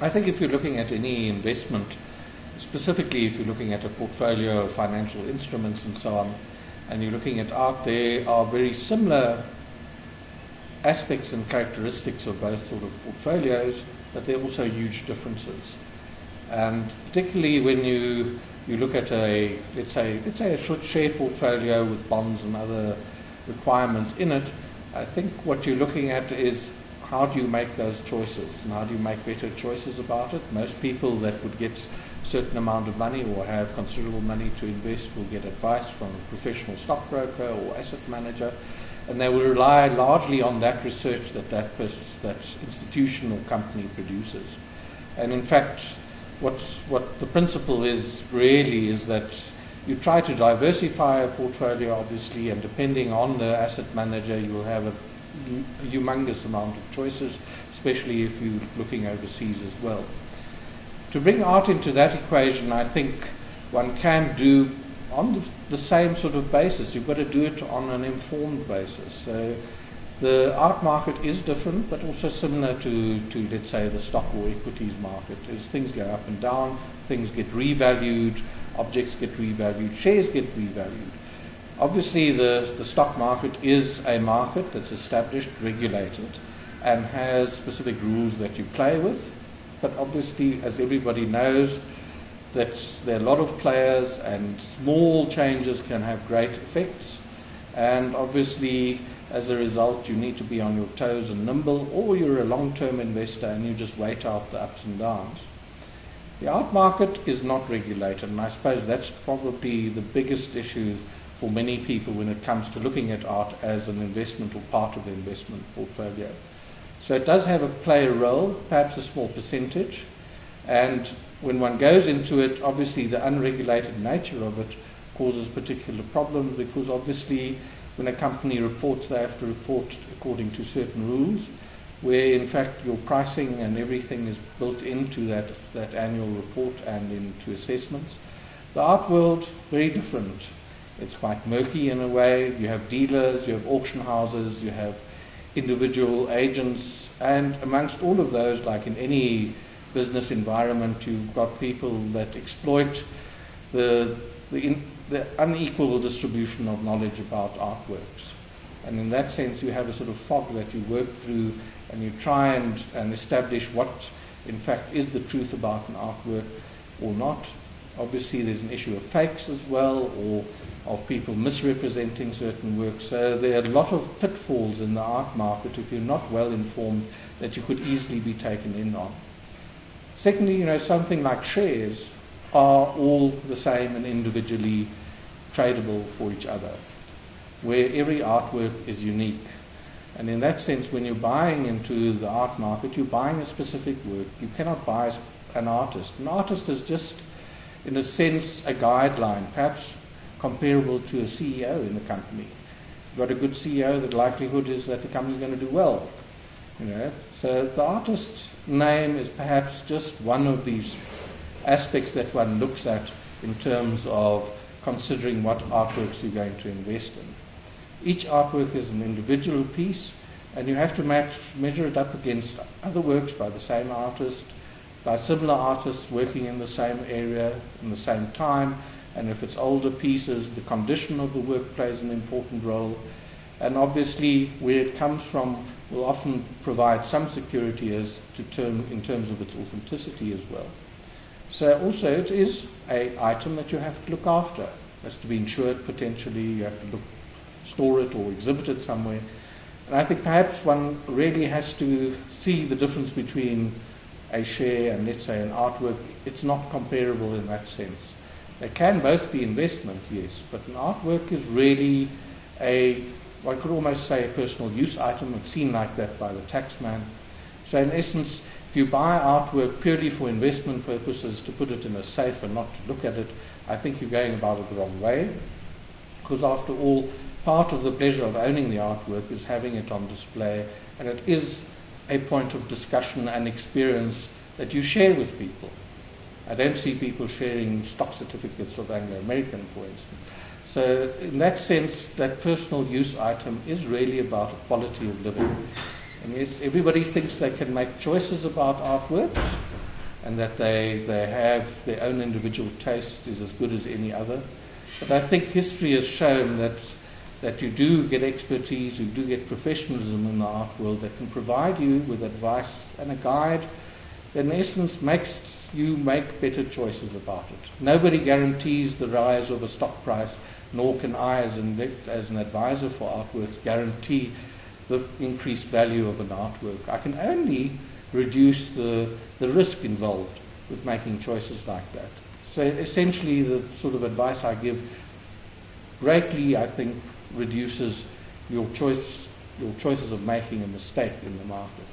I think if you're looking at any investment, specifically if you're looking at a portfolio of financial instruments and so on, and you're looking at art, there are very similar aspects and characteristics of both sort of portfolios, but there are also huge differences. And particularly when you look at let's say a share portfolio with bonds and other requirements in it, I think what you're looking at is how do you make those choices and how do you make better choices about it. Most people that would get a certain amount of money or have considerable money to invest will get advice from a professional stockbroker or asset manager, and they will rely largely on that research that institution or company produces. And in fact, what the principle is really is that you try to diversify a portfolio, obviously, and depending on the asset manager, you will have a humongous amount of choices, especially if you're looking overseas as well. To bring art into that equation, I think one can do on the same sort of basis. You've got to do it on an informed basis. So the art market is different, but also similar to let's say, the stock or equities market. As things go up and down, things get revalued, objects get revalued, shares get revalued. Obviously, the stock market is a market that's established, regulated, and has specific rules that you play with. But obviously, as everybody knows, that there are a lot of players, and small changes can have great effects. And obviously, as a result, you need to be on your toes and nimble, or you're a long-term investor and you just wait out the ups and downs. The art market is not regulated, and I suppose that's probably the biggest issue for many people when it comes to looking at art as an investment or part of the investment portfolio. So it does play a role, perhaps a small percentage, and when one goes into it, obviously the unregulated nature of it causes particular problems, because obviously when a company reports, they have to report according to certain rules, where in fact your pricing and everything is built into that annual report and into assessments. The art world, very different. It's quite murky in a way. You have dealers, you have auction houses, you have individual agents, and amongst all of those, like in any business environment, you've got people that exploit the unequal distribution of knowledge about artworks. And in that sense, you have a sort of fog that you work through, and you try and establish what, in fact, is the truth about an artwork or not. Obviously, there's an issue of fakes as well, or of people misrepresenting certain works. So there are a lot of pitfalls in the art market if you're not well informed that you could easily be taken in on. Secondly, something like shares are all the same and individually tradable for each other, where every artwork is unique. And in that sense, when you're buying into the art market, you're buying a specific work. You cannot buy an artist. An artist is just, in a sense, a guideline, perhaps comparable to a CEO in the company. If you've got a good CEO, the likelihood is that the company's going to do well. So the artist's name is perhaps just one of these aspects that one looks at in terms of considering what artworks you're going to invest in. Each artwork is an individual piece, and you have to measure it up against other works by the same artist, by similar artists working in the same area, in the same time, and if it's older pieces, the condition of the work plays an important role. And obviously, where it comes from will often provide some security in terms of its authenticity as well. So also, it is an item that you have to look after. It has to be insured potentially. You have to store it or exhibit it somewhere. And I think perhaps one really has to see the difference between a share and, let's say, an artwork. It's not comparable in that sense. They can both be investments, yes, but an artwork is really one could almost say a personal use item. It's seen like that by the taxman. So in essence, if you buy artwork purely for investment purposes, to put it in a safe and not to look at it, I think you're going about it the wrong way. Because after all, part of the pleasure of owning the artwork is having it on display, and it is a point of discussion and experience that you share with people. I don't see people sharing stock certificates of Anglo-American, for instance. So in that sense, that personal use item is really about a quality of living. And yes, everybody thinks they can make choices about artworks, and that they have their own individual taste is as good as any other. But I think history has shown that you do get expertise, you do get professionalism in the art world that can provide you with advice and a guide that in essence makes you make better choices about it. Nobody guarantees the rise of a stock price, nor can I as an advisor for artworks guarantee the increased value of an artwork. I can only reduce the risk involved with making choices like that. So essentially the sort of advice I give greatly, I think, reduces your choices of making a mistake in the market.